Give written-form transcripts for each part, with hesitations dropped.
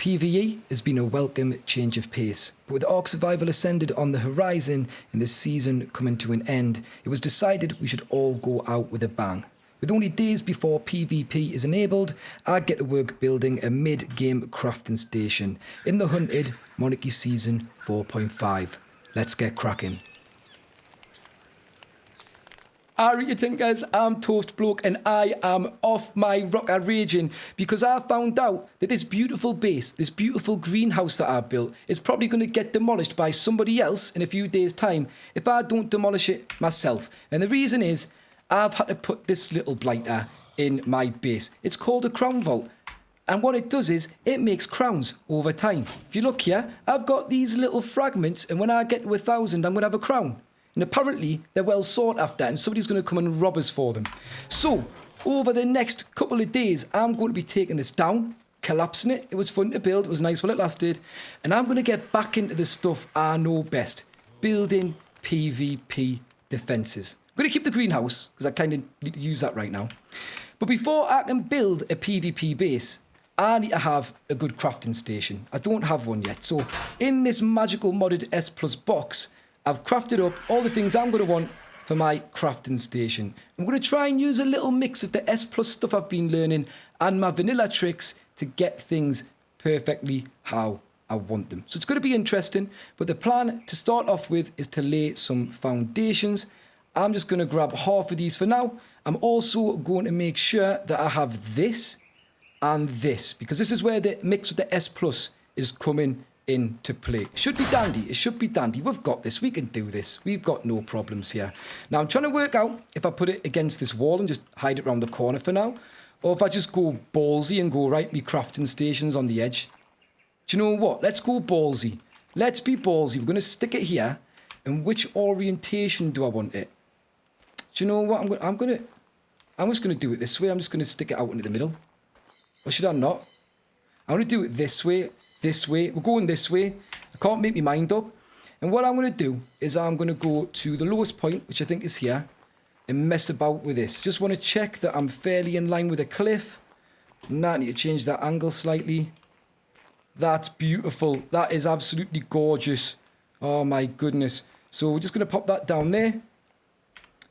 PvE has been a welcome change of pace, but with Ark Survival Ascended on the horizon and the season coming to an end, it was decided we should all go out with a bang. With only days before PvP is enabled, I get to work building a mid-game crafting station in the hunted Monarchy Season 4.5. Let's get cracking. Alright you tinkers, I'm Toastbloke and I am off my rocker raging because I found out that this beautiful base, this beautiful greenhouse that I built is probably going to get demolished by somebody else in a few days' time if I don't demolish it myself. And the reason is, I've had to put this little blighter in my base. It's called a crown vault. And what it does is, it makes crowns over time. If you look here, I've got these little fragments and when I get to 1,000 I'm going to have a crown. And apparently, they're well sought after and somebody's going to come and rob us for them. So, over the next couple of days, I'm going to be taking this down, collapsing it. It was fun to build. It was nice while it lasted. And I'm going to get back into the stuff I know best. Building PvP defences. I'm going to keep the greenhouse, because I kind of need to use that right now. But before I can build a PvP base, I need to have a good crafting station. I don't have one yet. So, in this magical modded S Plus box, I've crafted up all the things I'm going to want for my crafting station. I'm going to try and use a little mix of the S Plus stuff I've been learning and my vanilla tricks to get things perfectly how I want them. So it's going to be interesting, but the plan to start off with is to lay some foundations. I'm just going to grab half of these for now. I'm also going to make sure that I have this and this, because this is where the mix with the S Plus is coming into play. Should be dandy. It should be dandy. We've got this. We can do this. We've got no problems here. Now, I'm trying to work out if I put it against this wall and just hide it around the corner for now, or if I just go ballsy and go right me crafting stations on the edge. Do you know what? Let's go ballsy. Let's be ballsy. We're going to stick it here. And which orientation do I want it? Do you know what? I'm just going to do it this way. I'm just going to stick it out into the middle. Or should I not? I'm going to do it this way. This way. We're going this way. I can't make my mind up. And what I'm going to do is I'm going to go to the lowest point, which I think is here, and mess about with this. Just want to check that I'm fairly in line with a cliff. Now I need to change that angle slightly. That's beautiful. That is absolutely gorgeous. Oh my goodness. So we're just going to pop that down there.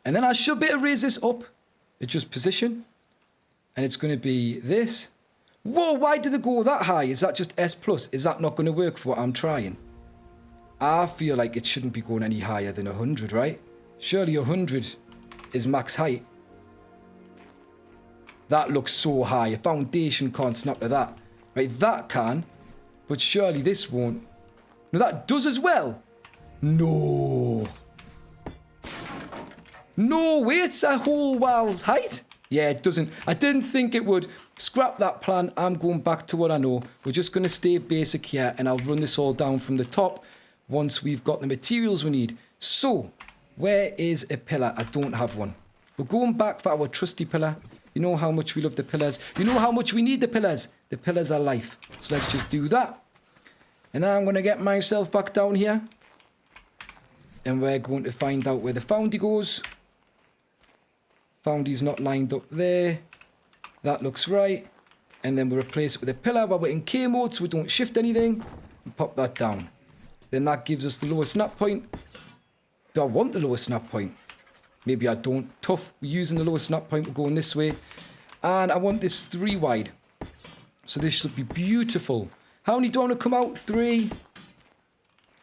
And then I should be able to raise this up. Adjust position. And it's going to be this. Whoa, why did it go that high? Is that just S+? Is that not going to work for what I'm trying? I feel like it shouldn't be going any higher than 100, right? Surely 100 is max height. That looks so high. A foundation can't snap to that. Right, that can. But surely this won't. No, that does as well. No. No way, it's a whole wall's height. Yeah, it doesn't. I didn't think it would. Scrap that plan. I'm going back to what I know. We're just going to stay basic here and I'll run this all down from the top once we've got the materials we need. So, where is a pillar? I don't have one. We're going back for our trusty pillar. You know how much we love the pillars. You know how much we need the pillars. The pillars are life. So let's just do that. And now I'm going to get myself back down here. And we're going to find out where the foundy goes. Foundy's not lined up there. That looks right. And then we'll replace it with a pillar while we're in K mode so we don't shift anything. And pop that down. Then that gives us the lowest snap point. Do I want the lowest snap point? Maybe I don't. Tough. We're using the lowest snap point. We're going this way. And I want this 3 wide. So this should be beautiful. How many do I want to come out? 3.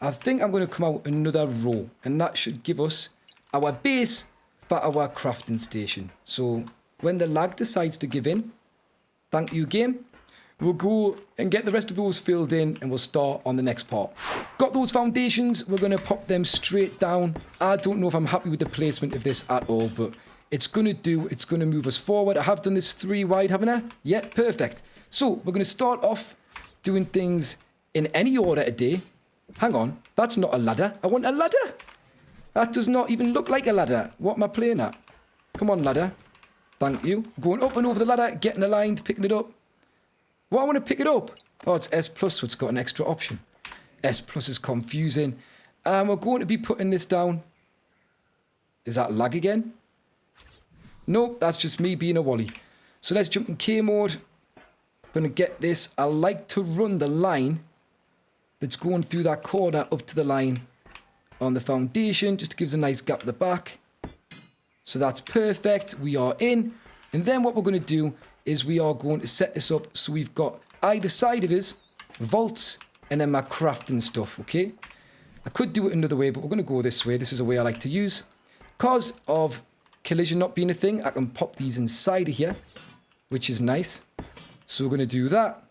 I think I'm going to come out another row. And that should give us our base for our crafting station. So when the lag decides to give in, thank you game, we'll go and get the rest of those filled in and we'll start on the next part. Got those foundations, we're going to pop them straight down. I don't know if I'm happy with the placement of this at all, but it's going to do, it's going to move us forward. I have done this 3 wide, haven't I? Yeah, perfect. So we're going to start off doing things in any order today. Hang on, that's not a ladder. I want a ladder. That does not even look like a ladder. What am I playing at? Come on, ladder. Thank you. Going up and over the ladder, getting aligned, picking it up. Well, I want to pick it up. Oh, it's S+, so it's got an extra option. S+ is confusing. And we're going to be putting this down. Is that lag again? Nope, that's just me being a wally. So let's jump in K mode. going to get this. I like to run the line that's going through that corner up to the line on the foundation, just to give us a nice gap at the back. So that's perfect. We are in. And then what we're going to do is we are going to set this up so we've got either side of us vaults and then my crafting stuff, okay? I could do it another way, but we're going to go this way. This is a way I like to use. Because of collision not being a thing, I can pop these inside of here, which is nice. So we're going to do that.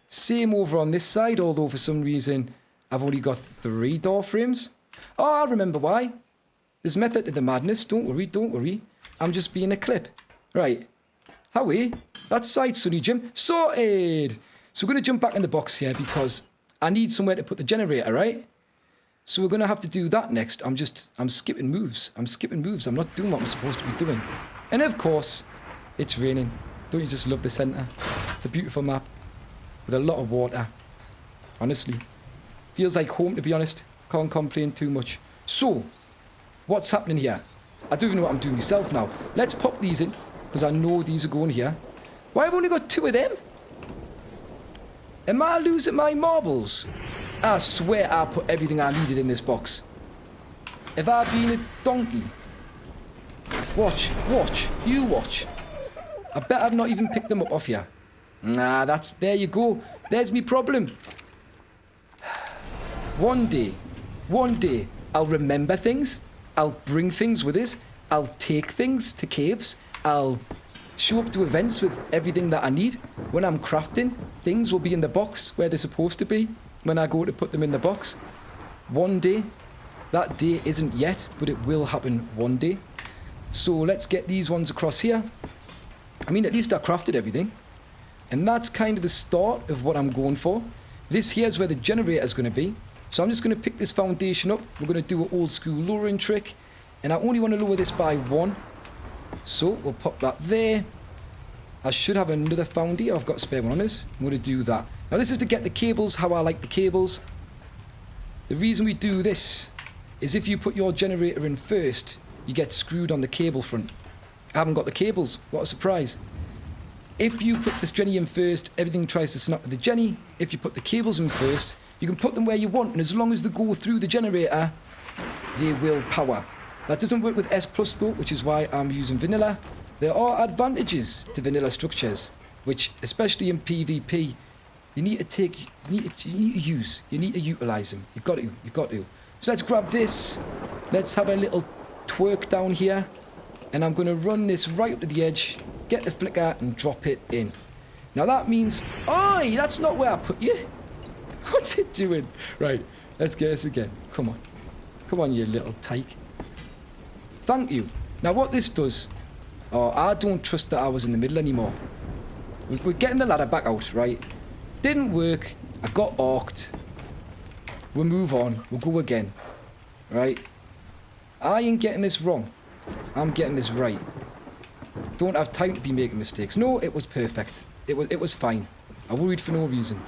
Same over on this side, although for some reason I've only got 3 door frames. Oh, I remember why. There's method to the madness. Don't worry, don't worry. I'm just being a clip. Right. Howie, that's side sunny Jim. Sorted. So we're going to jump back in the box here because I need somewhere to put the generator, right? So we're going to have to do that next. I'm skipping moves. I'm not doing what I'm supposed to be doing. And of course, it's raining. Don't you just love the centre? It's a beautiful map with a lot of water. Honestly. Feels like home, to be honest. Can't complain too much. So, what's happening here? I don't even know what I'm doing myself now. Let's pop these in because I know these are going here. Why have I only got 2 of them? Am I losing my marbles? I swear I put everything I needed in this box. Have I been a donkey? Watch, you watch. I bet I've not even picked them up off here. Nah, there you go. There's me problem. One day, I'll remember things. I'll bring things with us. I'll take things to caves. I'll show up to events with everything that I need. When I'm crafting, things will be in the box where they're supposed to be when I go to put them in the box. One day. That day isn't yet, but it will happen one day. So let's get these ones across here. I mean, at least I crafted everything. And that's kind of the start of what I'm going for. This here's where the generator is going to be. So I'm just going to pick this foundation up. We're going to do an old school lowering trick. And I only want to lower this by 1. So we'll pop that there. I should have another foundy. I've got a spare one on this. I'm going to do that. Now this is to get the cables how I like the cables. The reason we do this is if you put your generator in first, you get screwed on the cable front. I haven't got the cables. What a surprise. If you put this Jenny in first, everything tries to snap with the Jenny. If you put the cables in first, you can put them where you want. And as long as they go through the generator, they will power. That doesn't work with S Plus though, which is why I'm using vanilla. There are advantages to vanilla structures, which especially in PvP, you need to utilize them. You've got to. So let's grab this. Let's have a little twerk down here. And I'm going to run this right up to the edge, get the flicker and drop it in. Now that means, aye, that's not where I put you. What's it doing? Right, let's get this again. Come on. Come on, you little tyke. Thank you. Now what this does, oh, I don't trust that I was in the middle anymore. We're getting the ladder back out, right? Didn't work. I got arced. We'll move on. We'll go again. Right? I ain't getting this wrong. I'm getting this right. Don't have time to be making mistakes. No, it was perfect. It was fine. I worried for no reason.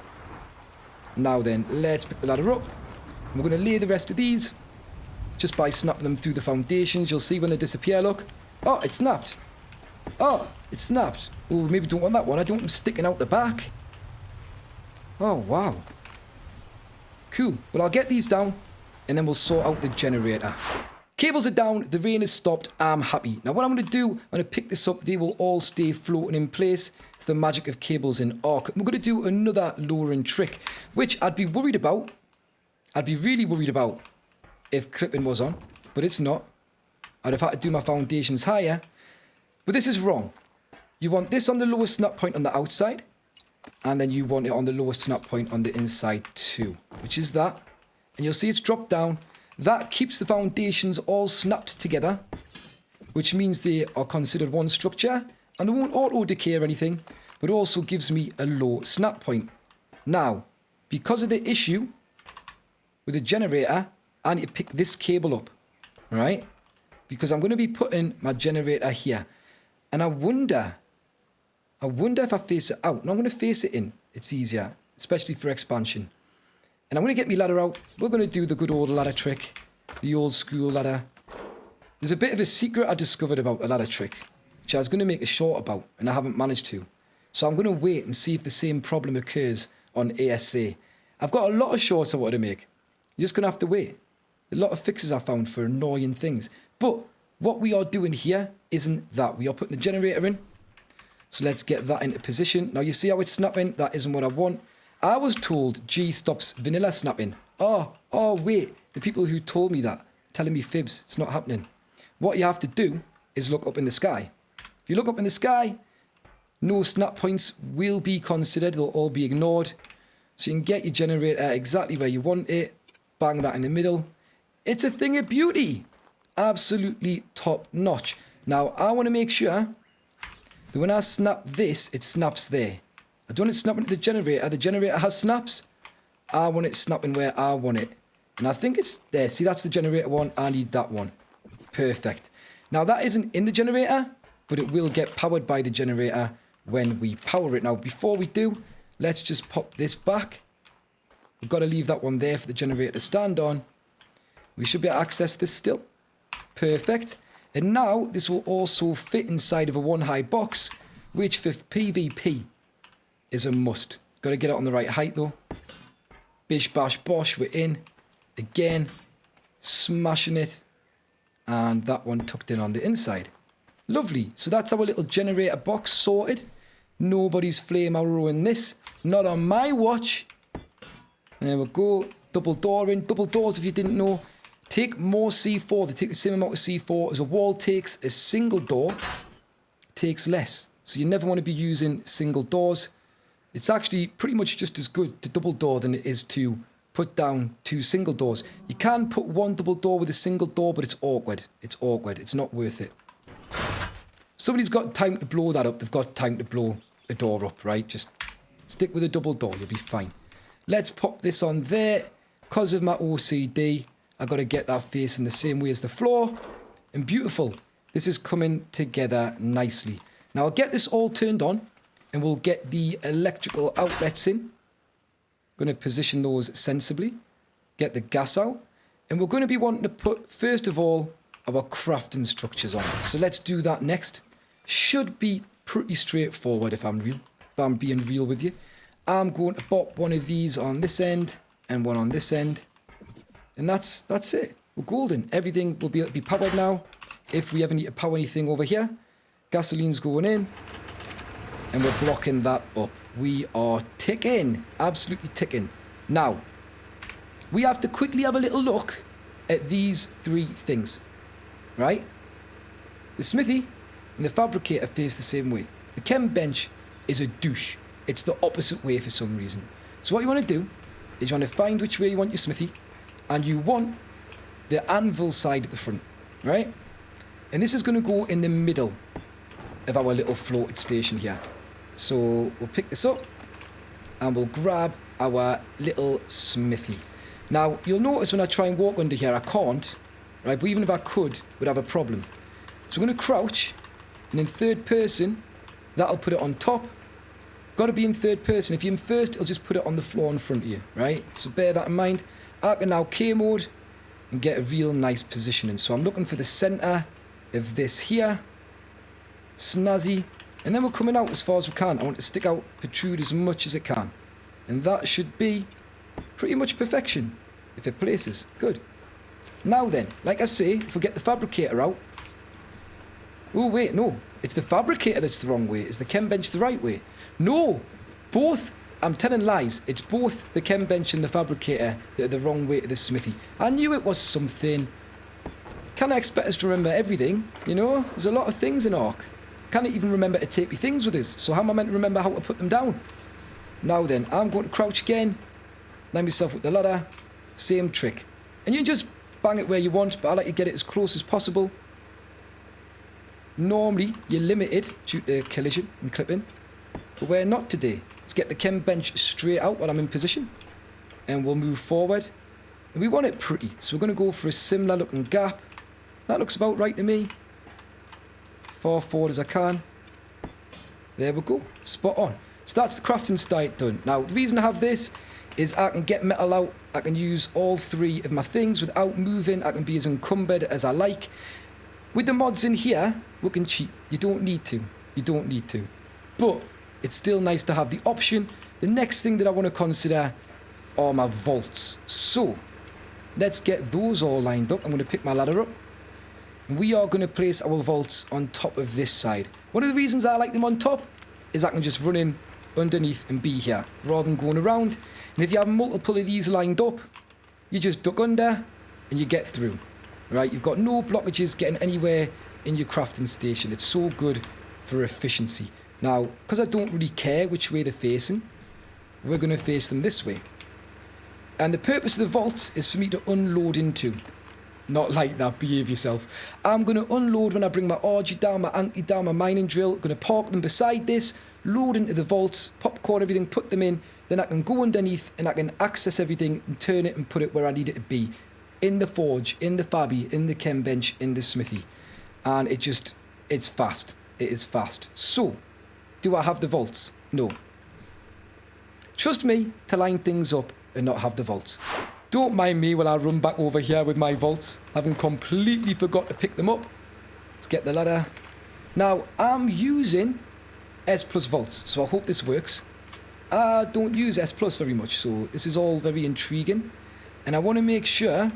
Now then, let's pick the ladder up. And we're going to lay the rest of these. Just by snapping them through the foundations. You'll see when they disappear, look. Oh, it snapped. Oh, it snapped. Oh, maybe don't want that one. I don't want them sticking out the back. Oh, wow. Cool. Well, I'll get these down. And then we'll sort out the generator. Cables are down. The rain has stopped. I'm happy. Now, what I'm going to do, I'm going to pick this up. They will all stay floating in place. It's the magic of cables in Ark. We're going to do another lowering trick, which I'd be worried about. I'd be really worried about if clipping was on, but it's not. I'd have had to do my foundations higher. But this is wrong. You want this on the lowest snap point on the outside, and then you want it on the lowest snap point on the inside too, which is that. And you'll see it's dropped down. That keeps the foundations all snapped together, which means they are considered one structure, and they won't auto-decay or anything, but also gives me a low snap point. Now, because of the issue with the generator, I need to pick this cable up, right? Because I'm going to be putting my generator here. And I wonder if I face it out. No, I'm going to face it in. It's easier, especially for expansion. And I'm going to get my ladder out. We're going to do the good old ladder trick. The old school ladder. There's a bit of a secret I discovered about the ladder trick, which I was going to make a short about, and I haven't managed to. So I'm going to wait and see if the same problem occurs on ASA. I've got a lot of shorts I want to make. You're just going to have to wait. A lot of fixes I found for annoying things. But what we are doing here isn't that. We are putting the generator in. So let's get that into position. Now you see how it's snapping? That isn't what I want. I was told G stops vanilla snapping. Oh, wait. The people who told me that, telling me fibs, it's not happening. What you have to do is look up in the sky. If you look up in the sky, no snap points will be considered. They'll all be ignored. So you can get your generator exactly where you want it. Bang that in the middle. It's a thing of beauty. Absolutely top notch. Now, I want to make sure that when I snap this, it snaps there. I don't want it snapping to the generator. The generator has snaps. I want it snapping where I want it. And I think it's there. See, that's the generator one. I need that one. Perfect. Now, that isn't in the generator, but it will get powered by the generator when we power it. Now, before we do, let's just pop this back. We've got to leave that one there for the generator to stand on. We should be able to access this still. Perfect. And now, this will also fit inside of a one-high box, which for PvP is a must. Got to get it on the right height, though. Bish, bash, bosh, we're in. Again, smashing it. And that one tucked in on the inside. Lovely. So that's our little generator box sorted. Nobody's flame arrowing this. Not on my watch. There we go. Double door in. Double doors, if you didn't know, take more C4. They take the same amount of C4 as a wall takes. A single door takes less. So you never want to be using single doors. It's actually pretty much just as good to double door than it is to put down 2 single doors. You can put 1 double door with a single door, but it's awkward. It's awkward. It's not worth it. Somebody's got time to blow that up. They've got time to blow a door up, right? Just stick with a double door. You'll be fine. Let's pop this on there. Because of my OCD, I've got to get that facing the same way as the floor. And beautiful. This is coming together nicely. Now, I'll get this all turned on. And we'll get the electrical outlets in. Going to position those sensibly. Get the gas out. And we're going to be wanting to put, first of all, our crafting structures on. So let's do that next. Should be pretty straightforward if I'm being real with you. I'm going to pop one of these on this end and one on this end. And that's it. We're golden. Everything will be able to be powered now. If we ever need to power anything over here, gasoline's going in. And we're blocking that up. We are ticking. Absolutely ticking. Now, we have to quickly have a little look at these 3 things. Right? The smithy and the fabricator face the same way. The chem bench is a douche. It's the opposite way for some reason. So what you want to do is you want to find which way you want your smithy. And you want the anvil side at the front. Right? And this is going to go in the middle of our little floated station here. So we'll pick this up and we'll grab our little smithy. Now, you'll notice when I try and walk under here, I can't, right? But even if I could, we'd have a problem. So we're going to crouch, and in third person, that'll put it on top. Got to be in third person. If you're in first, it'll just put it on the floor in front of you, right? So bear that in mind. I can now K mode and get a real nice positioning. So I'm looking for the center of this here. Snazzy. And then we're coming out as far as we can. I want to stick out, protrude as much as it can. And that should be pretty much perfection. If it places. Good. Now then, like I say, if we get the fabricator out. Oh, wait, no. It's the fabricator that's the wrong way. Is the chem bench the right way? No. Both. I'm telling lies. It's both the chem bench and the fabricator that are the wrong way to the smithy. I knew it was something. Can't expect us to remember everything, you know? There's a lot of things in Ark. Can't even remember to take me things with us. So how am I meant to remember how to put them down? Now then, I'm going to crouch again. Line myself with the ladder. Same trick. And you can just bang it where you want, but I like to get it as close as possible. Normally, you're limited due to collision and clipping. But we're not today. Let's get the chem bench straight out while I'm in position. And we'll move forward. And we want it pretty. So we're going to go for a similar looking gap. That looks about right to me. Far forward as I can. There we go. Spot on. So that's the crafting site done. Now, the reason I have this is I can get metal out. I can use all 3 of my things without moving. I can be as encumbered as I like. With the mods in here, we can cheat. You don't need to. You don't need to. But it's still nice to have the option. The next thing that I want to consider are my vaults. So, let's get those all lined up. I'm going to pick my ladder up. And we are going to place our vaults on top of this side. One of the reasons I like them on top is I can just run in underneath and be here rather than going around. And if you have multiple of these lined up, you just duck under and you get through. Right? You've got no blockages getting anywhere in your crafting station. It's so good for efficiency. Now, because I don't really care which way they're facing, we're going to face them this way. And the purpose of the vaults is for me to unload into. Not like that, behave yourself. I'm going to unload when I bring my RG down, my Anki down, my mining drill. Going to park them beside this, load into the vaults, popcorn everything, put them in. Then I can go underneath and I can access everything and turn it and put it where I need it to be. In the forge, in the fabby, in the chem bench, in the smithy. And it's fast. It is fast. So, do I have the vaults? No. Trust me to line things up and not have the vaults. Don't mind me while I run back over here with my vaults, having completely forgot to pick them up. Let's get the ladder. Now, I'm using S plus vaults, so I hope this works. I don't use S plus very much, so this is all very intriguing. And I want to make sure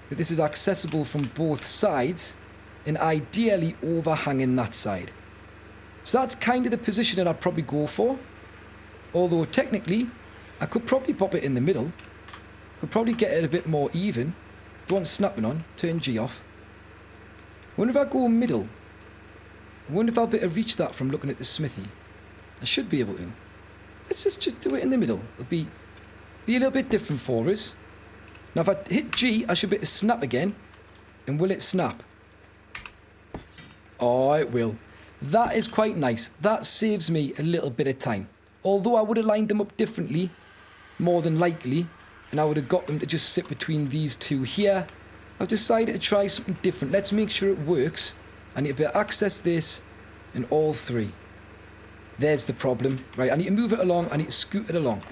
that this is accessible from both sides and ideally overhanging that side. So that's kind of the position that I'd probably go for. Although technically, I could probably pop it in the middle. Could probably get it a bit more even. Don't want snapping on. Turn G off. I wonder if I go middle. I wonder if I'll be able to reach that from looking at the smithy. I should be able to. Let's just do it in the middle. It'll be a little bit different for us. Now if I hit G, I should be able to snap again. And will it snap? Oh, it will. That is quite nice. That saves me a little bit of time. Although I would have lined them up differently, more than likely, and I would have got them to just sit between these two here, I've decided to try something different. Let's make sure it works. I need to be able to access this and all three. There's the problem. Right, I need to move it along. I need to scoot it along.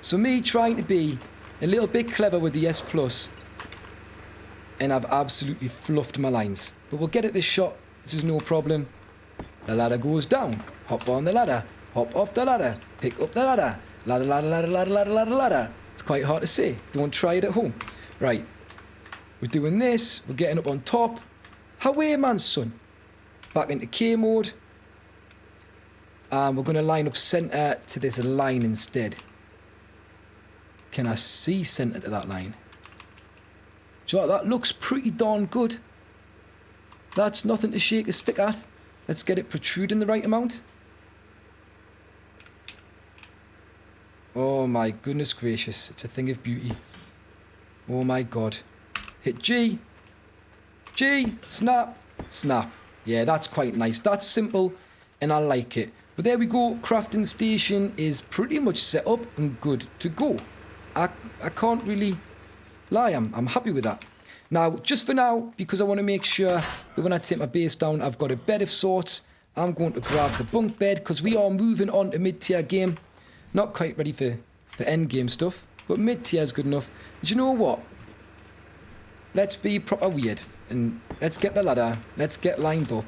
So me trying to be a little bit clever with the S+, and I've absolutely fluffed my lines. But we'll get at this shot. This is no problem. The ladder goes down. Hop on the ladder. Hop off the ladder. Pick up the ladder. Ladder, ladder, ladder, ladder, ladder, ladder, ladder. It's quite hard to say. Don't try it at home. Right. We're doing this. We're getting up on top. Away, man, son. Back into K mode. And we're going to line up centre to this line instead. Can I see centre to that line? Do you know what? That looks pretty darn good. That's nothing to shake a stick at. Let's get it protruding the right amount. Oh my goodness gracious. It's a thing of beauty. Oh my god. Hit G. G. Snap. Snap. Yeah, that's quite nice. That's simple and I like it. But there we go. Crafting station is pretty much set up and good to go. I can't really lie. I'm happy with that. Now, just for now, because I want to make sure that when I take my base down, I've got a bed of sorts, I'm going to grab the bunk bed because we are moving on to mid-tier game. Not quite ready for end game stuff, but mid-tier is good enough. Do you know what? Let's be proper weird and let's get the ladder, let's get lined up,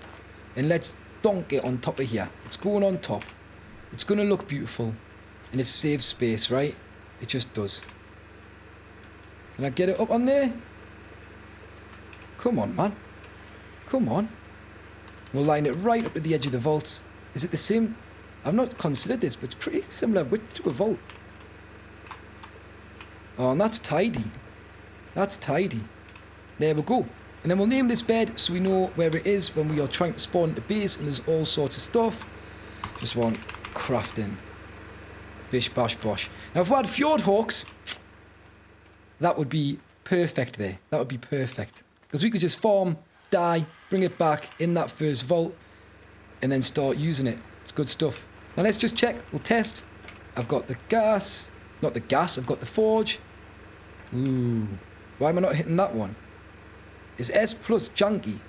and let's donk it on top of here. It's going on top. It's going to look beautiful, and it saves space, right? It just does. Can I get it up on there? Come on, man. Come on. We'll line it right up to the edge of the vaults. Is it the same? I've not considered this, but it's pretty similar width to a vault. Oh, and that's tidy. That's tidy. There we go. And then we'll name this bed so we know where it is when we are trying to spawn a base and there's all sorts of stuff. Just want crafting. Bish, bash, bosh. Now, if we had Fjord Hawks, that would be perfect there. That would be perfect. Because we could just farm, die, bring it back in that first vault, and then start using it. It's good stuff. Now let's just check. We'll test. I've got the gas. Not the gas. I've got the forge. Ooh. Why am I not hitting that one? Is S plus junky?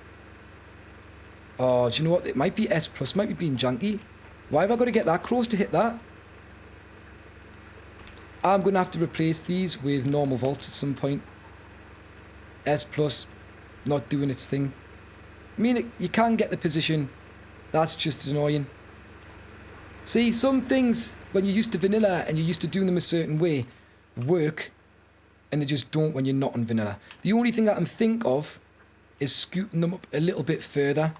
Oh, do you know what? It might be S plus. Might be being junky. Why have I got to get that close to hit that? I'm going to have to replace these with normal vaults at some point. S plus. Not doing its thing. I mean, you can get the position. That's just annoying. See, some things, when you're used to vanilla and you're used to doing them a certain way, work, and they just don't when you're not on vanilla. The only thing I can think of is scooting them up a little bit further.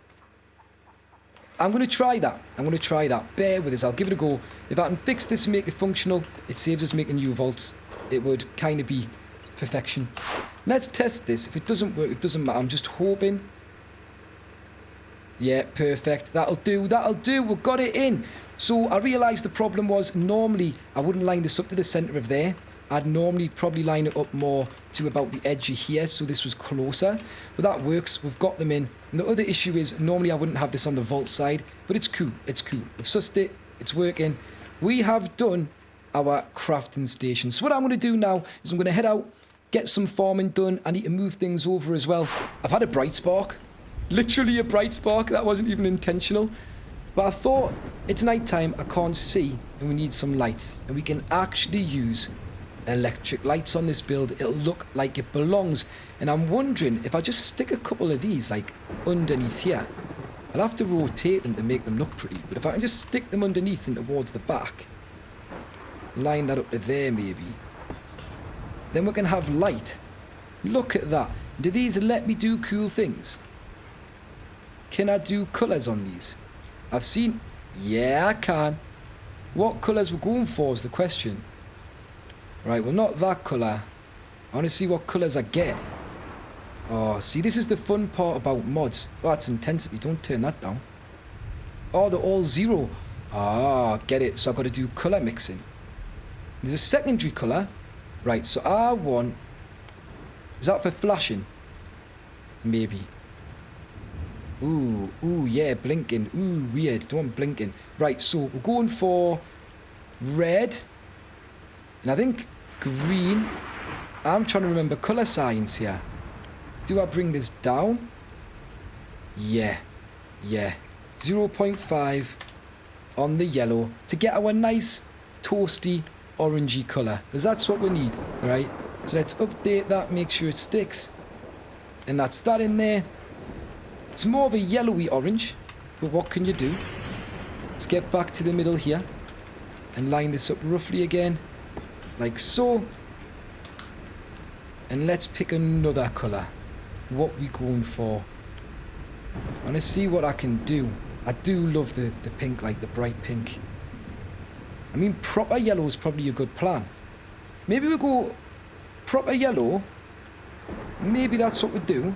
I'm going to try that. I'm going to try that. Bear with us. I'll give it a go. If I can fix this and make it functional, it saves us making new vaults. It would kind of be perfection. Let's test this. If it doesn't work, it doesn't matter. I'm just hoping. Yeah, perfect. That'll do. That'll do. We've got it in. So I realised the problem was normally I wouldn't line this up to the centre of there. I'd normally probably line it up more to about the edge of here, so this was closer. But that works. We've got them in. And the other issue is normally I wouldn't have this on the vault side, but it's cool. It's cool. We've sussed it. It's working. We have done our crafting station. So what I'm going to do now is I'm going to head out, get some farming done. I need to move things over as well. I've had a bright spark. Literally a bright spark. That wasn't even intentional. But I thought, it's night time, I can't see, and we need some lights. And we can actually use electric lights on this build. It'll look like it belongs. And I'm wondering if I just stick a couple of these, like, underneath here. I'll have to rotate them to make them look pretty. But if I can just stick them underneath and towards the back, line that up to there maybe, then we can have light. Look at that. Do these let me do cool things? Can I do colours on these? I've seen... Yeah, I can. What colours we're going for is the question. Right, well, not that colour. I want to see what colours I get. Oh, see, this is the fun part about mods. Oh, that's intensity. Don't turn that down. Oh, they're all 0. Ah, get it. So I've got to do colour mixing. There's a secondary colour. Right, so I want... Is that for flashing? Maybe. Ooh, yeah, blinking. Ooh, weird. Don't want blinking. Right, so we're going for red. And I think green. I'm trying to remember colour science here. Do I bring this down? Yeah. 0.5 on the yellow to get our nice toasty orangey colour. Because that's what we need, right? So let's update that, make sure it sticks. And that's that in there. It's more of a yellowy orange, but what can you do? Let's get back to the middle here and line this up roughly again, like so. And let's pick another colour. What we going for? I want to see what I can do. I do love the pink, like the bright pink. I mean, proper yellow is probably a good plan. Maybe we go proper yellow. Maybe that's what we do.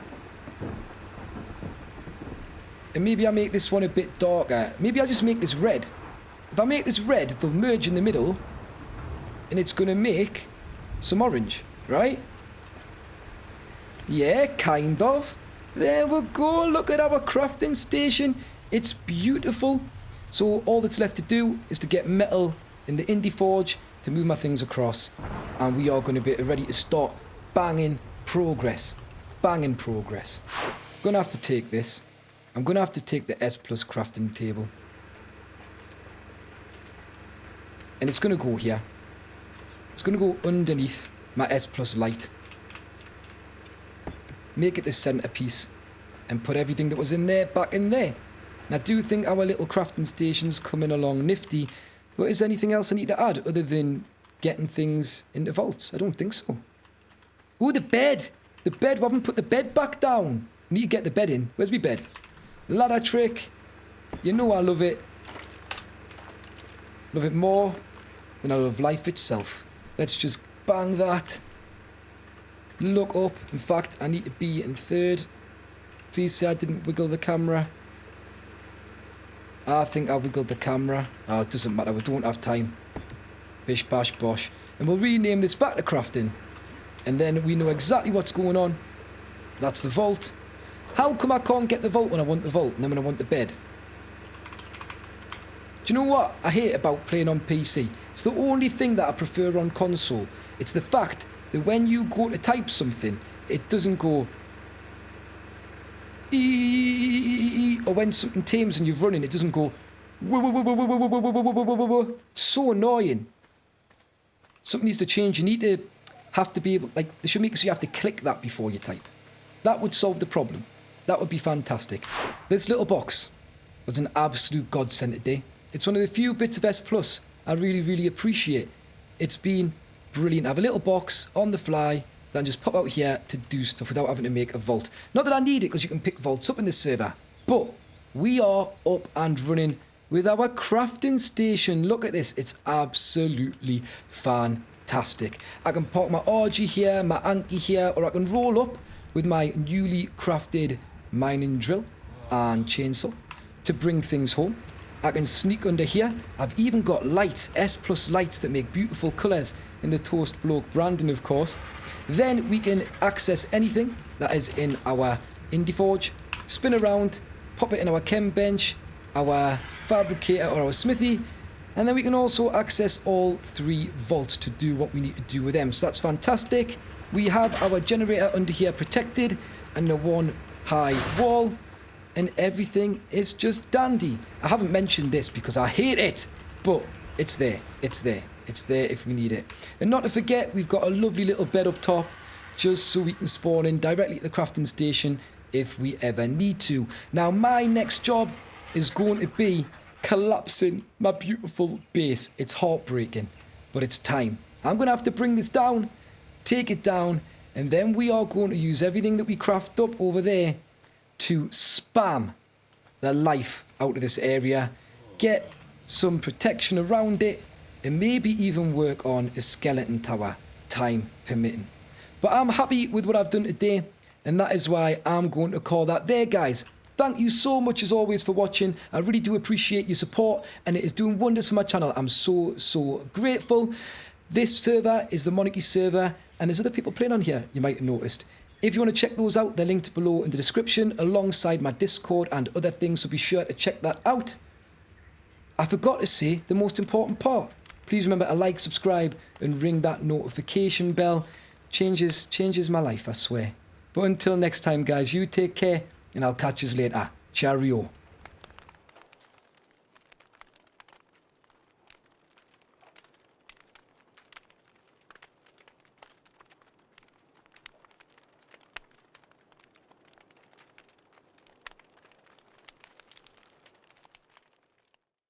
And maybe I make this one a bit darker. Maybe I'll just make this red. If I make this red, they'll merge in the middle. And it's going to make some orange, right? Yeah, kind of. There we go. Look at our crafting station. It's beautiful. So all that's left to do is to get metal in the Indie Forge to move my things across. And we are going to be ready to start banging progress. Banging progress. I'm going to have to take this. I'm going to have to take the S Plus crafting table. And it's going to go here. It's going to go underneath my S Plus light. Make it the centerpiece. And put everything that was in there back in there. And I do think our little crafting station's coming along nifty. But is there anything else I need to add other than getting things into vaults? I don't think so. Oh, the bed! The bed, we haven't put the bed back down. We need to get the bed in. Where's my bed? Ladder trick. You know I love it. Love it more than I love life itself. Let's just bang that. Look up. In fact, I need to be in third. Please say I didn't wiggle the camera. I think I wiggled the camera. Oh, it doesn't matter. We don't have time. Bish, bash, bosh. And we'll rename this back to crafting. And then we know exactly what's going on. That's the vault. How come I can't get the vault when I want the vault and then when I want the bed? Do you know what I hate about playing on PC? It's the only thing that I prefer on console. It's the fact that when you go to type something, it doesn't go... Or when something tames and you're running, it doesn't go... It's so annoying. Something needs to change. You need to have to be able... Like, they should make it so you have to click that before you type. That would solve the problem. That would be fantastic. This little box was an absolute godsend today. It's one of the few bits of S Plus I really, really appreciate. It's been brilliant. I have a little box on the fly, then just pop out here to do stuff without having to make a vault. Not that I need it, because you can pick vaults up in this server, but we are up and running with our crafting station. Look at this. It's absolutely fantastic. I can park my RG here, my Anki here, or I can roll up with my newly crafted mining drill and chainsaw to bring things home. I can sneak under here. I've even got lights, S Plus lights that make beautiful colours in the Toastbloke branding, of course. Then we can access anything that is in our Indie Forge, spin around, pop it in our chem bench, our fabricator or our smithy, and then we can also access all 3 vaults to do what we need to do with them. So that's fantastic. We have our generator under here protected and the one high wall, and everything is just dandy. I haven't mentioned this because I hate it, but it's there. It's there. It's there if we need it. And not to forget, we've got a lovely little bed up top just so we can spawn in directly at the crafting station if we ever need to. Now, my next job is going to be collapsing my beautiful base. It's heartbreaking, but it's time. I'm going to have to bring this down, take it down, and then we are going to use everything that we craft up over there to spam the life out of this area, get some protection around it, and maybe even work on a skeleton tower, time permitting. But I'm happy with what I've done today, and that is why I'm going to call that there, guys. Thank you so much as always for watching. I really do appreciate your support, and it is doing wonders for my channel. I'm so grateful. This server is the Monarky server, and there's other people playing on here, you might have noticed. If you want to check those out, they're linked below in the description alongside my Discord and other things, so be sure to check that out. I forgot to say the most important part. Please remember to like, subscribe, and ring that notification bell. Changes my life, I swear. But until next time, guys, you take care, and I'll catch you later. Cheerio.